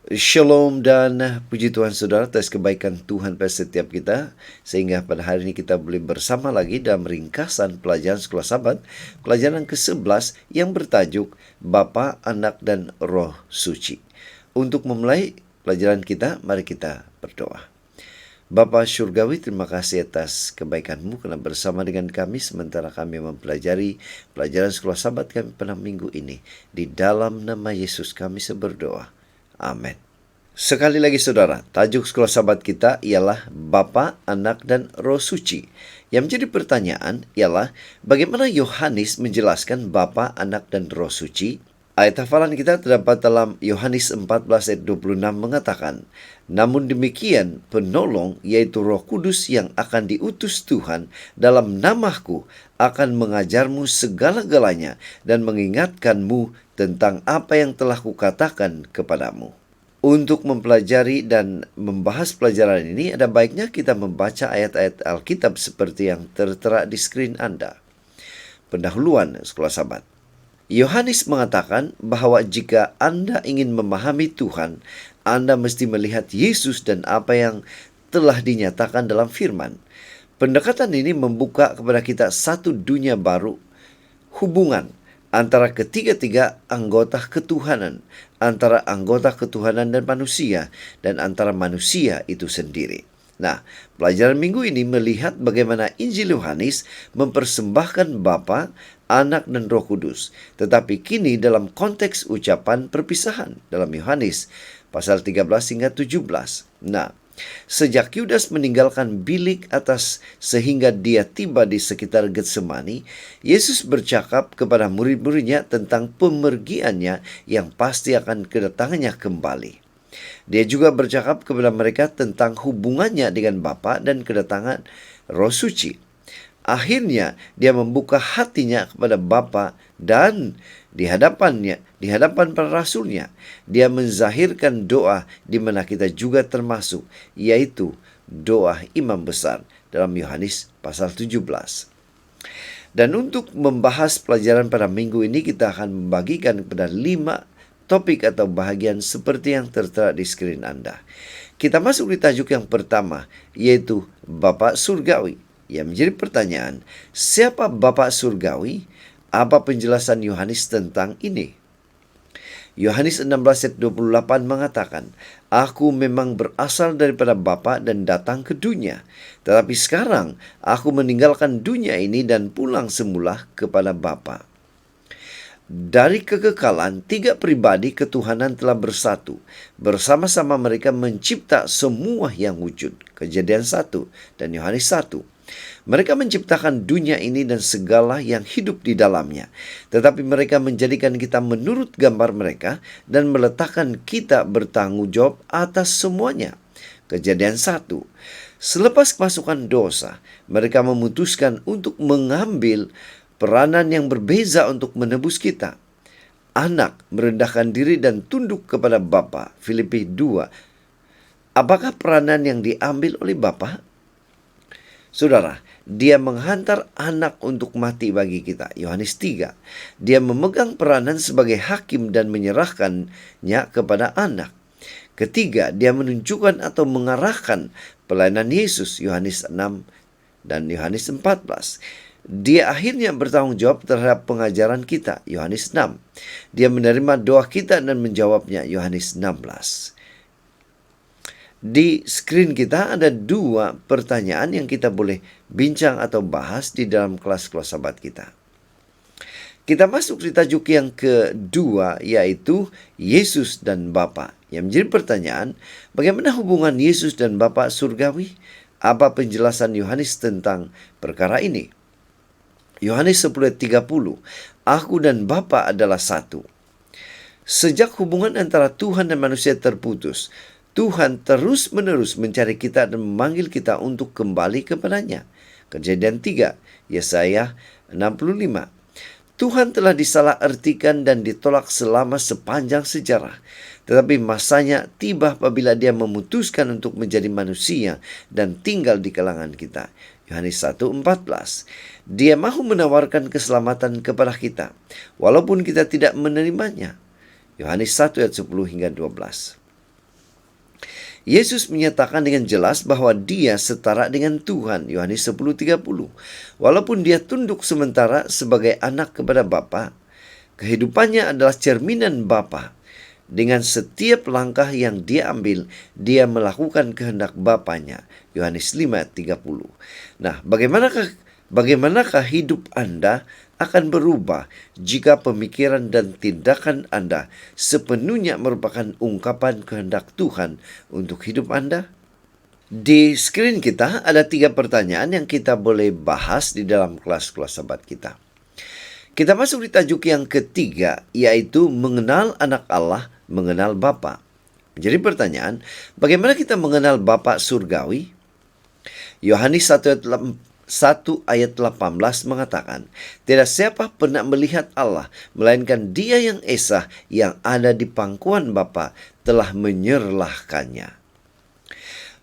Shalom dan puji Tuhan saudara atas kebaikan Tuhan pada setiap kita, sehingga pada hari ini kita boleh bersama lagi dalam ringkasan pelajaran Sekolah Sabat, pelajaran ke-11 yang bertajuk Bapa, Anak, dan Roh Suci. Untuk memulai pelajaran kita, mari kita berdoa. Bapa Surgawi, terima kasih atas kebaikan-Mu karena bersama dengan kami sementara kami mempelajari pelajaran Sekolah Sabat kami pada minggu ini. Di dalam nama Yesus kami berdoa. Amin. Sekali lagi saudara, tajuk Sekolah Sabat kita ialah Bapa, Anak, dan Roh Suci. Yang menjadi pertanyaan ialah bagaimana Yohanes menjelaskan Bapa, Anak, dan Roh Suci? Ayat hafalan kita terdapat dalam Yohanes 14 ayat 26 mengatakan, namun demikian penolong yaitu Roh Kudus yang akan diutus Tuhan dalam namaku akan mengajarmu segala-galanya dan mengingatkanmu tentang apa yang telah kukatakan kepadamu. Untuk mempelajari dan membahas pelajaran ini, ada baiknya kita membaca ayat-ayat Alkitab seperti yang tertera di skrin Anda. Pendahuluan Sekolah Sabat. Yohanes mengatakan bahwa jika Anda ingin memahami Tuhan, Anda mesti melihat Yesus dan apa yang telah dinyatakan dalam firman. Pendekatan ini membuka kepada kita satu dunia baru, hubungan antara ketiga-tiga anggota ketuhanan, antara anggota ketuhanan dan manusia, dan antara manusia itu sendiri. Nah, pelajaran minggu ini melihat bagaimana Injil Yohanes mempersembahkan Bapa, Anak, dan Roh Kudus. Tetapi kini dalam konteks ucapan perpisahan dalam Yohanes pasal 13 hingga 17. Nah, sejak Yudas meninggalkan bilik atas sehingga dia tiba di sekitar Getsemani, Yesus bercakap kepada murid-muridnya tentang pemergiannya yang pasti akan kedatangannya kembali. Dia juga bercakap kepada mereka tentang hubungannya dengan Bapa dan kedatangan Roh Suci. Akhirnya dia membuka hatinya kepada Bapa dan di hadapan para rasulnya, dia menzahirkan doa di mana kita juga termasuk, yaitu doa imam besar dalam Yohanes pasal 17. Dan untuk membahas pelajaran pada minggu ini, kita akan membagikan kepada 5 topik atau bahagian seperti yang tertera di skrin Anda. Kita masuk di tajuk yang pertama, yaitu Bapa Surgawi. Yang menjadi pertanyaan, siapa Bapa Surgawi? Apa penjelasan Yohanes tentang ini? Yohanes 16 ayat 28 mengatakan, aku memang berasal daripada Bapa dan datang ke dunia. Tetapi sekarang aku meninggalkan dunia ini dan pulang semula kepada Bapa. Dari kekekalan, 3 pribadi ketuhanan telah bersatu. Bersama-sama mereka mencipta semua yang wujud. Kejadian 1 dan Yohanes 1. Mereka menciptakan dunia ini dan segala yang hidup di dalamnya. Tetapi mereka menjadikan kita menurut gambar mereka dan meletakkan kita bertanggung jawab atas semuanya. Kejadian 1. Selepas kemasukan dosa, mereka memutuskan untuk mengambil peranan yang berbeza untuk menebus kita. Anak merendahkan diri dan tunduk kepada Bapa. Filipi 2. Apakah peranan yang diambil oleh Bapa? Saudara, dia menghantar anak untuk mati bagi kita. Yohanes 3. Dia memegang peranan sebagai hakim dan menyerahkannya kepada anak. Ketiga, dia menunjukkan atau mengarahkan pelayanan Yesus. Yohanes 6 dan Yohanes 14. Dia akhirnya bertanggung jawab terhadap pengajaran kita, Yohanes 6. Dia menerima doa kita dan menjawabnya, Yohanes 16. Di skrin kita ada 2 pertanyaan yang kita boleh bincang atau bahas di dalam kelas-kelas Sabat kita. Kita masuk di tajuk yang kedua, yaitu Yesus dan Bapa. Yang menjadi pertanyaan, bagaimana hubungan Yesus dan Bapa surgawi? Apa penjelasan Yohanes tentang perkara ini? Yohanes 10:30, aku dan Bapa adalah satu. Sejak hubungan antara Tuhan dan manusia terputus, Tuhan terus-menerus mencari kita dan memanggil kita untuk kembali kepadanya. Kejadian 3, Yesaya 65. Tuhan telah disalahartikan dan ditolak selama sepanjang sejarah. Tetapi masanya tiba apabila dia memutuskan untuk menjadi manusia dan tinggal di kalangan kita. Yohanes 1:14. Dia mahu menawarkan keselamatan kepada kita, walaupun kita tidak menerimanya. Yohanes 1 ayat 10 hingga 12. Yesus menyatakan dengan jelas bahwa dia setara dengan Tuhan, Yohanes 10:30. Walaupun dia tunduk sementara sebagai anak kepada Bapa, kehidupannya adalah cerminan Bapa. Dengan setiap langkah yang dia ambil, dia melakukan kehendak Bapanya, Yohanes 5:30. Nah, bagaimanakah hidup Anda akan berubah jika pemikiran dan tindakan Anda sepenuhnya merupakan ungkapan kehendak Tuhan untuk hidup Anda? Di screen kita ada 3 pertanyaan yang kita boleh bahas di dalam kelas-kelas sahabat kita. Kita masuk di tajuk yang ketiga, yaitu mengenal anak Allah, mengenal Bapa. Jadi pertanyaan, bagaimana kita mengenal Bapa surgawi? Yohanes 1 ayat 18 mengatakan, tidak siapa pernah melihat Allah, melainkan Dia yang esa yang ada di pangkuan Bapa telah menyerlahkannya.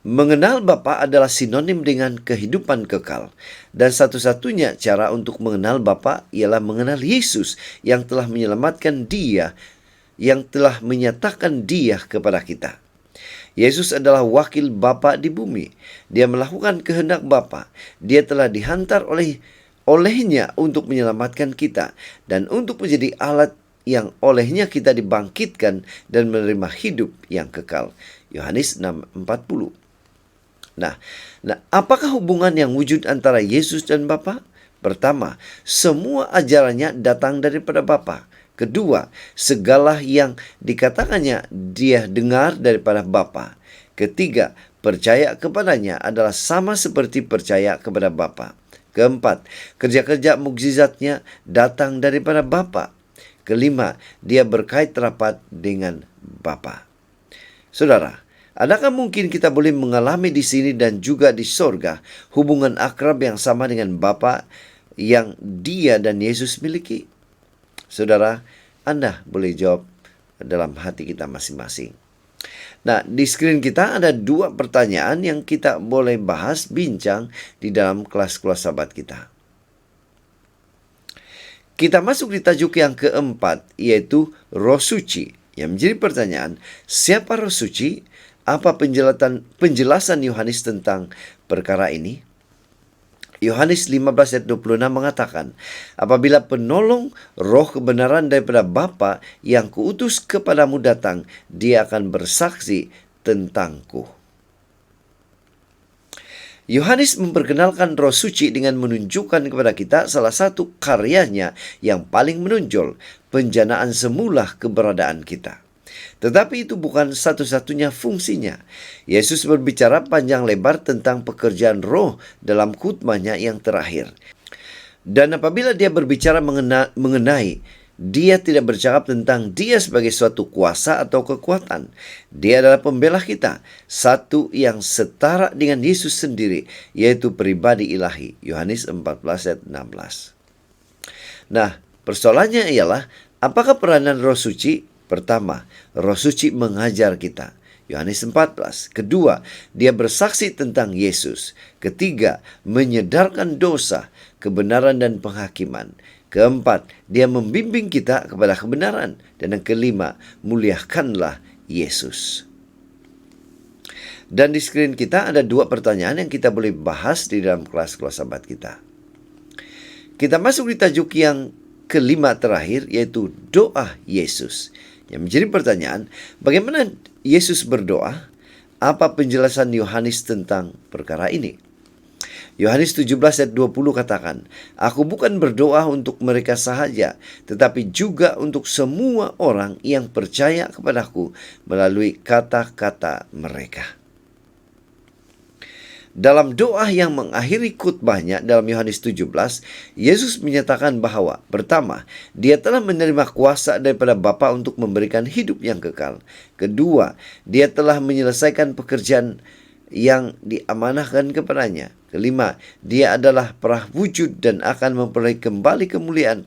Mengenal Bapa adalah sinonim dengan kehidupan kekal. Dan satu-satunya cara untuk mengenal Bapa ialah mengenal Yesus yang telah menyelamatkan Dia, yang telah menyatakan Dia kepada kita. Yesus adalah wakil Bapa di bumi. Dia melakukan kehendak Bapa. Dia telah dihantar olehnya untuk menyelamatkan kita dan untuk menjadi alat yang olehnya kita dibangkitkan dan menerima hidup yang kekal. Yohanes 6:40. Nah, apakah hubungan yang wujud antara Yesus dan Bapa? Pertama, semua ajarannya datang daripada Bapa. Kedua, segala yang dikatakannya dia dengar daripada Bapa. Ketiga, percaya kepadanya adalah sama seperti percaya kepada Bapa. Keempat, kerja-kerja mukjizatnya datang daripada Bapa. Kelima, dia berkait rapat dengan Bapa. Saudara, adakah mungkin kita boleh mengalami di sini dan juga di sorga hubungan akrab yang sama dengan Bapa yang Dia dan Yesus miliki? Saudara, Anda boleh jawab dalam hati kita masing-masing. Nah, di screen kita ada 2 pertanyaan yang kita boleh bahas, bincang di dalam kelas-kelas sahabat kita. Kita masuk di tajuk yang keempat, yaitu Roh Suci. Yang menjadi pertanyaan, siapa Roh Suci? Apa penjelasan Yohanes tentang perkara ini? Yohanes 15 ayat 26 mengatakan, apabila penolong roh kebenaran daripada Bapa yang kuutus kepadamu datang, dia akan bersaksi tentangku. Yohanes memperkenalkan Roh Suci dengan menunjukkan kepada kita salah satu karyanya yang paling menonjol, penjanaan semula keberadaan kita. Tetapi itu bukan satu-satunya fungsinya. Yesus berbicara panjang lebar tentang pekerjaan roh dalam khotbahnya yang terakhir. Dan apabila dia berbicara mengenai, dia tidak bercakap tentang dia sebagai suatu kuasa atau kekuatan. Dia adalah pembela kita, satu yang setara dengan Yesus sendiri, yaitu pribadi ilahi. Yohanes 14 ayat 16. Nah, persoalannya ialah, apakah peranan Roh Suci? Pertama, Roh Suci mengajar kita. Yohanes 14. Kedua, dia bersaksi tentang Yesus. Ketiga, menyedarkan dosa, kebenaran dan penghakiman. Keempat, dia membimbing kita kepada kebenaran. Dan yang kelima, muliakanlah Yesus. Dan di screen kita ada 2 pertanyaan yang kita boleh bahas di dalam kelas-kelas sahabat kita. Kita masuk di tajuk yang kelima terakhir, yaitu doa Yesus. Yang menjadi pertanyaan, bagaimana Yesus berdoa? Apa penjelasan Yohanes tentang perkara ini? Yohanes 17 ayat 20 katakan, aku bukan berdoa untuk mereka sahaja, tetapi juga untuk semua orang yang percaya kepadaku melalui kata-kata mereka. Dalam doa yang mengakhiri khotbahnya dalam Yohanes 17, Yesus menyatakan bahwa pertama, dia telah menerima kuasa daripada Bapa untuk memberikan hidup yang kekal. Kedua, dia telah menyelesaikan pekerjaan yang diamanahkan kepadanya. Kelima, dia adalah prahwujud dan akan memperoleh kembali kemuliaan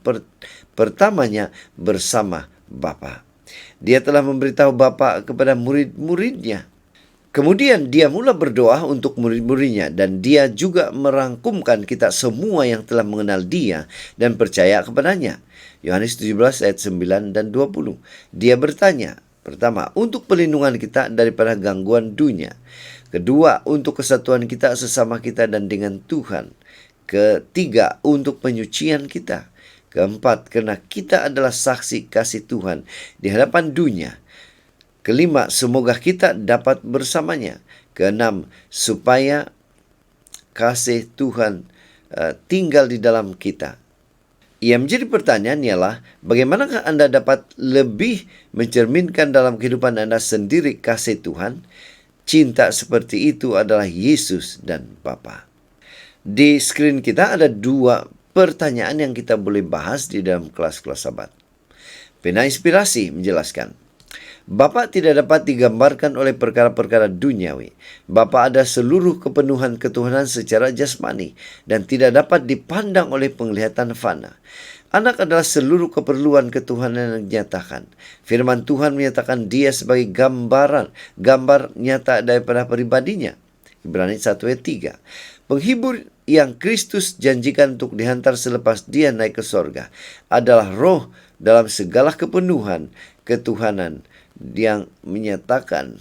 pertamanya bersama Bapa. Dia telah memberitahu Bapa kepada murid-muridnya. Kemudian dia mula berdoa untuk murid-muridnya dan dia juga merangkumkan kita semua yang telah mengenal dia dan percaya kepadanya. Yohanes 17 ayat 9 dan 20. Dia bertanya, Pertama, untuk perlindungan kita daripada gangguan dunia. Kedua, untuk kesatuan kita sesama kita dan dengan Tuhan. Ketiga, untuk penyucian kita. Keempat, karena kita adalah saksi kasih Tuhan di hadapan dunia. Kelima, semoga kita dapat bersamanya. Keenam, supaya kasih Tuhan tinggal di dalam kita. Yang menjadi pertanyaan ialah, bagaimanakah Anda dapat lebih mencerminkan dalam kehidupan Anda sendiri kasih Tuhan? Cinta seperti itu adalah Yesus dan Bapa. Di skrin kita ada 2 pertanyaan yang kita boleh bahas di dalam kelas-kelas Sabat. Pena Inspirasi menjelaskan, Bapa tidak dapat digambarkan oleh perkara-perkara duniawi. Bapa ada seluruh kepenuhan ketuhanan secara jasmani dan tidak dapat dipandang oleh penglihatan fana. Anak adalah seluruh keperluan ketuhanan yang dinyatakan. Firman Tuhan menyatakan dia sebagai gambar nyata daripada pribadinya. Ibrani 1 ayat 3. Penghibur yang Kristus janjikan untuk dihantar selepas dia naik ke sorga adalah roh dalam segala kepenuhan ketuhanan yang menyatakan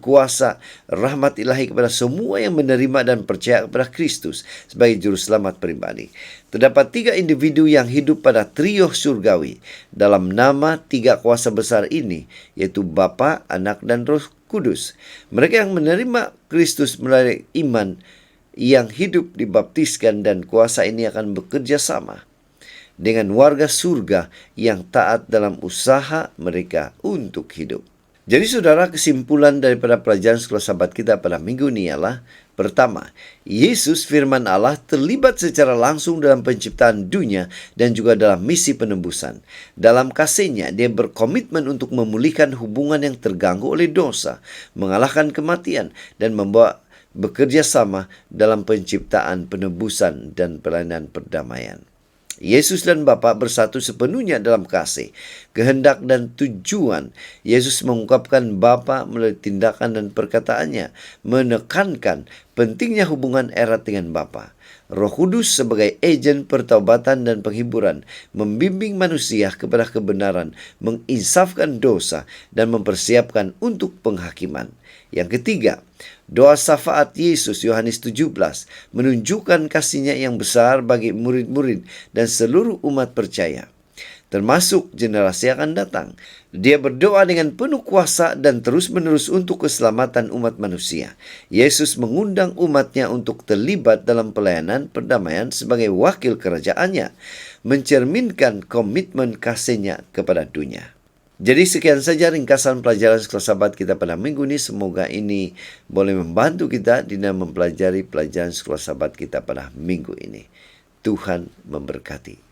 kuasa rahmat ilahi kepada semua yang menerima dan percaya kepada Kristus sebagai juru selamat pribadi. Terdapat 3 individu yang hidup pada trio surgawi dalam nama 3 kuasa besar ini, yaitu Bapa, Anak, dan Roh Kudus. Mereka yang menerima Kristus melalui iman yang hidup dibaptiskan, dan kuasa ini akan bekerja sama dengan warga surga yang taat dalam usaha mereka untuk hidup. Jadi saudara, kesimpulan daripada pelajaran sekolah Sabat kita pada minggu ini ialah, pertama, Yesus firman Allah terlibat secara langsung dalam penciptaan dunia dan juga dalam misi penebusan. Dalam kasihnya, dia berkomitmen untuk memulihkan hubungan yang terganggu oleh dosa, mengalahkan kematian, dan membawa bekerja sama dalam penciptaan, penebusan, dan pelayanan perdamaian. Yesus dan Bapa bersatu sepenuhnya dalam kasih, kehendak, dan tujuan. Yesus mengungkapkan Bapa melalui tindakan dan perkataannya, menekankan pentingnya hubungan erat dengan Bapa. Roh Kudus sebagai agen pertaubatan dan penghiburan, membimbing manusia kepada kebenaran, menginsafkan dosa, dan mempersiapkan untuk penghakiman. Yang ketiga, doa syafaat Yesus Yohanes 17 menunjukkan kasihnya yang besar bagi murid-murid dan seluruh umat percaya, termasuk generasi yang akan datang. Dia berdoa dengan penuh kuasa dan terus-menerus untuk keselamatan umat manusia. Yesus mengundang umatnya untuk terlibat dalam pelayanan perdamaian sebagai wakil kerajaannya, mencerminkan komitmen kasihnya kepada dunia. Jadi sekian saja ringkasan pelajaran sekolah Sabat kita pada minggu ini. Semoga ini boleh membantu kita di dalam mempelajari pelajaran sekolah Sabat kita pada minggu ini. Tuhan memberkati.